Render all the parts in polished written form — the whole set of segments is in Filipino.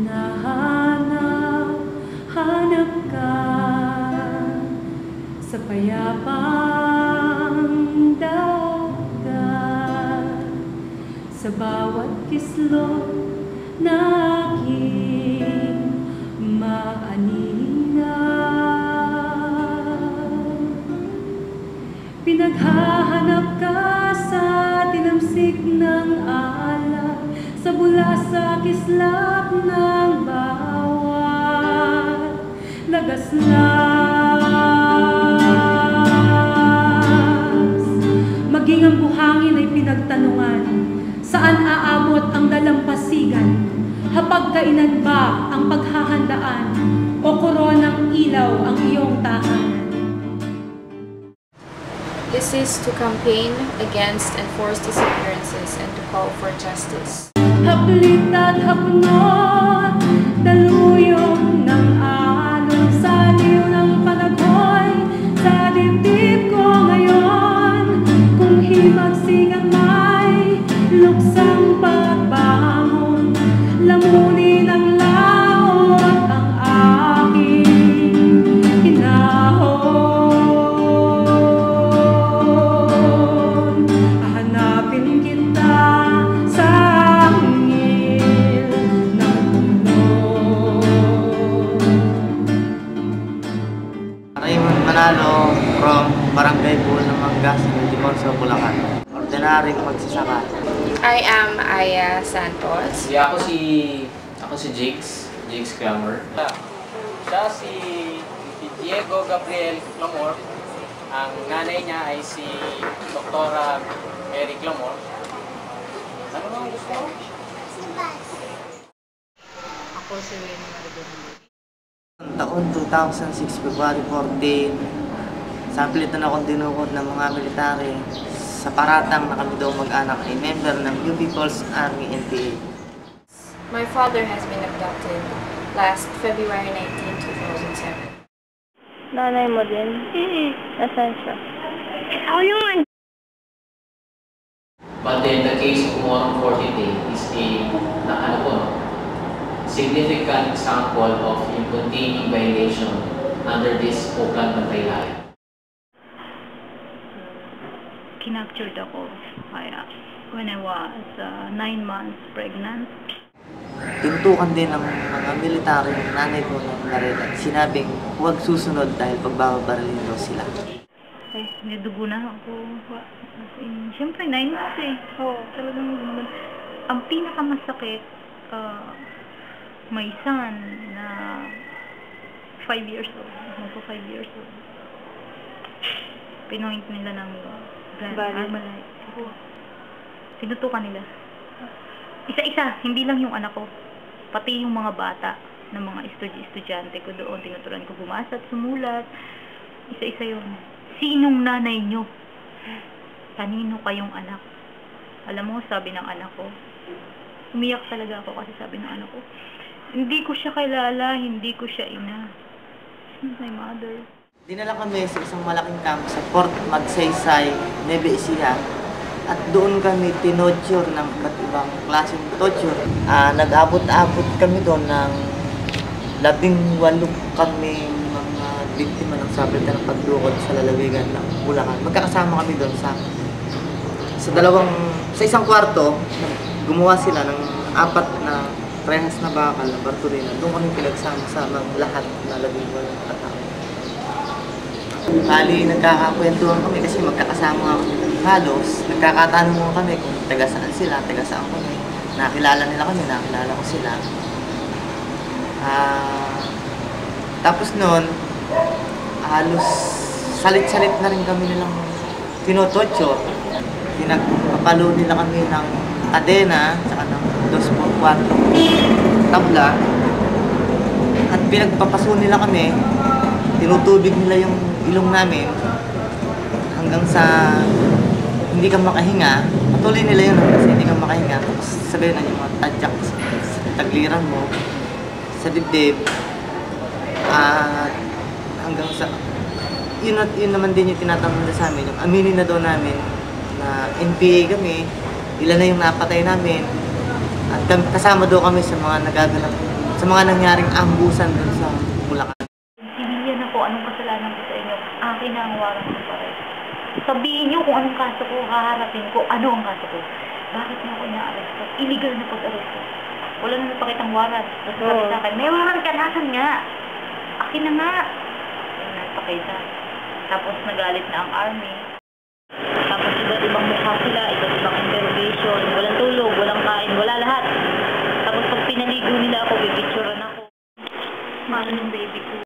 Hinahanap, hanap ka sa payapang dagat, sa bawat kislot na aking maaninga. Pinaghahanap ka sa tinamsik ng alak, sa bula sa kislap ng bawat lagaslas. Maging ang buhangin ay pinagtanungan, saan aabot ang dalampasigan? Hapagkainan ba ang paghahandaan, o koronang ilaw ang iyong tahanan? This is to campaign against enforced disappearances and to call for justice. Haplit at hapnot, daluyong ng alon, saliw ng panaghoy sa dibdib ko ngayon. Kung himagsigang may luksang pagbangon, lamunin ang laot ang aking hinahon. Hahanapin kita sa hangin ng mundo. Raymond Manalo from Barangay Buol ng Mangas, Diponso, Bulacan. Ordinaryong magsasaka. I am Aya Santos. Ako si Jigs Clamor. Siya si Diego Gabriel Clamor. Ang nanay niya ay si Dr. Eric Clamor. Ano bang gusto mo? Ako si Wayne Maribel. Taon 2006, February 14, samplitan akong dinukot ng mga military sa paratang na kami daw mag-anak ay member ng New People's Army NPA. My father has been abducted last February 19, 2007. Nanay mo din? Nasaan siya? Ako naman! But then the case of Morong 40 is significant example of continuing violation under this Oakland Bantay. Kinaptured ako kaya when I was 9 months pregnant. Tintukan din ng mga military ng nanay ko ng naril at sinabing huwag susunod dahil pagbabarilin daw sila. Ay, nidugo na ako. Siyempre, 9 months eh. Oo, talagang ang pinakamasakit, may son na 5 years old. Magpo 5 years old. Pinoint nila ng Armalite. Sinutukan nila. Isa-isa, hindi lang yung anak ko. Pati yung mga bata ng mga estudyante ko doon. Tinuturuan ko bumasa at sumulat. Isa-isa yun. Sinong nanay nyo? Kanino kayong anak? Alam mo, sabi ng anak ko, umiyak talaga ako kasi sabi ng anak ko, hindi ko siya kilala, hindi ko siya ina. She's my mother. Dinala kami sa isang malaking camp sa Fort Magsaysay, Nueva Ecija. At doon kami tinodyor ng iba't ibang klaseng torture. Nag-abot-abot kami doon ng 18 kami mga biktima ng sablita ng pagdukot sa lalawigan ng Bulacan. Magkakasama kami doon sa isang kwarto. Gumawa sila ng 4 na rehas na bakal na bartolina. Doon kami pinagsama-sama lahat na 18 katao. Bali, nagkakakwentuhan kami kasi magkakasama kami halos. Nagkakatanong kami kung taga saan sila, taga saan kami. Nakilala nila kami, nakilala ko sila. Tapos noon, halos salit-salit na rin kami nilang tinototso. Pinagpapalo nila kami ng kadena, saka ng 2x4 tabla. At pinagpapaso nila kami, tinutubig nila yung ilong namin hanggang sa hindi ka makahinga. Patuloy nila yun kasi hindi ka makahinga. Tapos sabihin na yung mga tadyak sa tagliran mo, sa dibdib. At hanggang sa yun naman din yung tinatanong nila sa amin. Yung aminin na daw namin na NPA kami, ilan na yung napatay namin. At kasama daw kami sa mga nagaganap sa mga nangyaring ambusan dun sa Bulacan. Sibilyan ako, anong kasalanan ko sa inyo? Akin na ang warang ko pare. Sabihin niyo kung anong kaso ko, haharapin ko, ano ang kaso ko. Bakit niyo ako ina-aresto? Illegal na pag-aresto. Wala na napakitang warrant. Tapos sabi sa akin, may warrant ka, nasan nga? Akin na nga. Ayun, napakita. Tapos nagalit na ang army. Tapos iba't ibang mukha sila, iba't ibang interrogation, walang tulog, walang kain, wala lahat. Tapos pag pinaligo nila ako, pipicturean ako. Mahal ng baby ko.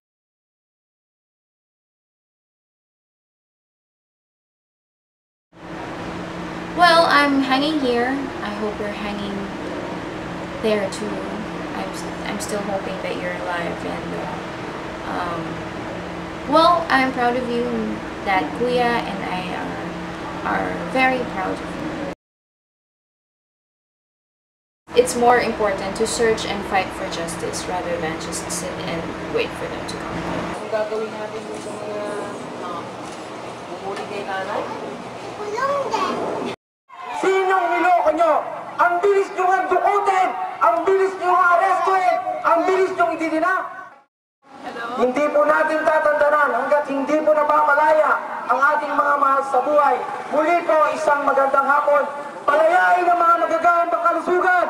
Well, I'm hanging here. I hope you're hanging there too. I'm still hoping that you're alive, and well, I'm proud of you. That Kuya and I are very proud of you. It's more important to search and fight for justice rather than just sit and wait for them to come home. Ang gagawin natin dun sa mga bumuli kay nanay? Sinong niloko nyo? Ang bilis nyo nga dukutin! Ang bilis nyo nga arestuin! Ang bilis nyo ididina! Hindi po natin tatandanan hanggat hindi po napamalaya ang ating mga mahal sa buhay. Muli po, isang magandang hapon. Palayain ang mga magagawang pangkalusugan!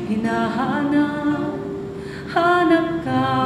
Hinahanap, hanap ka.